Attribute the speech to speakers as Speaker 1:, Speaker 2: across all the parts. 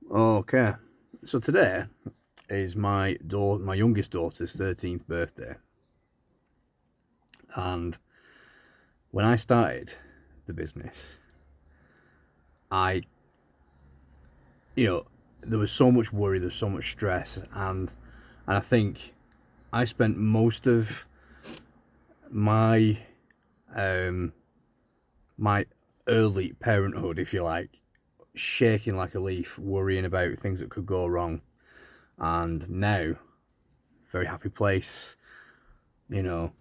Speaker 1: Okay, so today is my youngest daughter's 13th birthday, and when I started the business, I, you know, there was so much worry, there was so much stress, and I think I spent most of my um my early parenthood, if you like, shaking like a leaf, worrying about things that could go wrong. And now, very happy place, you know.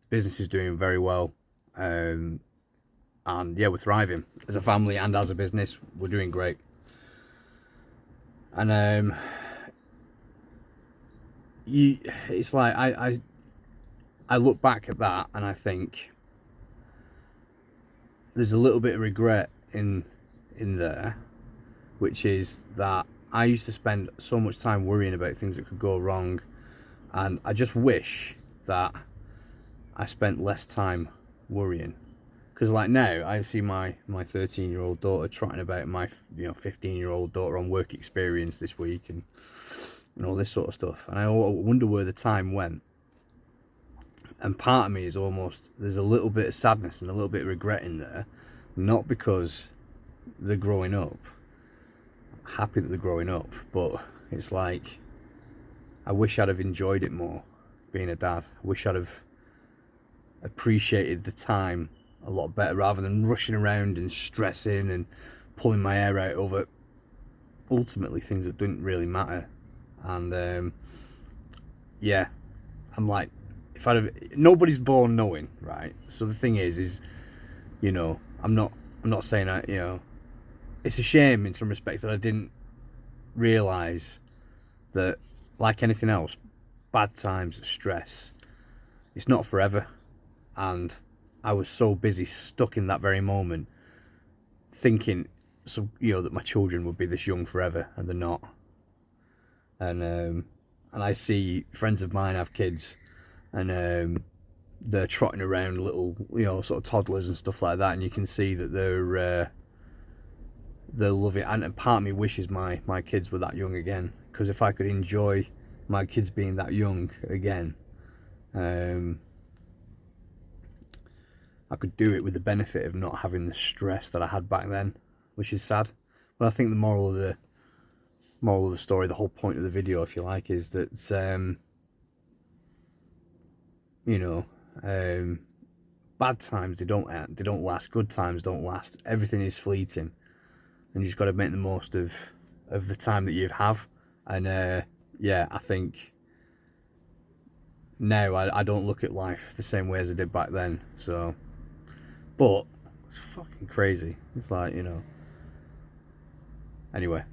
Speaker 1: Business is doing very well, um, and yeah, we're thriving as a family and as a business. We're doing great, and it's like I look back at that and I think there's a little bit of regret in there, which is that I used to spend so much time worrying about things that could go wrong, and I just wish that I spent less time worrying. Because like now, I see my 13-year-old daughter trotting about my 15-year-old daughter on work experience this week and all this sort of stuff, and I wonder where the time went. And part of me is almost, there's a little bit of sadness and a little bit of regret in there, not because they're growing up. I'm happy that they're growing up, but it's like I wish I'd have enjoyed it more being a dad. I wish I'd have appreciated the time a lot better rather than rushing around and stressing and pulling my hair out over ultimately things that didn't really matter. And yeah, I'm like, if I'd have, nobody's born knowing, right? So the thing is, I'm not saying it's a shame in some respects that I didn't realize that, like anything else, bad times, stress, it's not forever. And I was so busy, stuck in that very moment, thinking, that my children would be this young forever, and they're not. And I see friends of mine have kids, and they're trotting around little, sort of toddlers and stuff like that, and you can see that they're loving it. And part of me wishes my kids were that young again, because if I could enjoy my kids being that young again, I could do it with the benefit of not having the stress that I had back then, which is sad. But I think the moral of the story, the whole point of the video, if you like, is that you know, bad times they don't last. Good times don't last. Everything is fleeting, and you just got to make the most of the time that you have. And yeah, I think now I don't look at life the same way as I did back then. So, but it's fucking crazy. It's like, Anyway,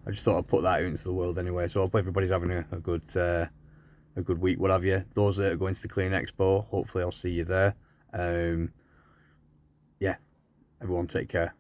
Speaker 1: I just thought I'd put that out into the world anyway. So I hope everybody's having a good week, what have you. Those that are going to the Clean Expo, hopefully I'll see you there. Yeah, everyone take care.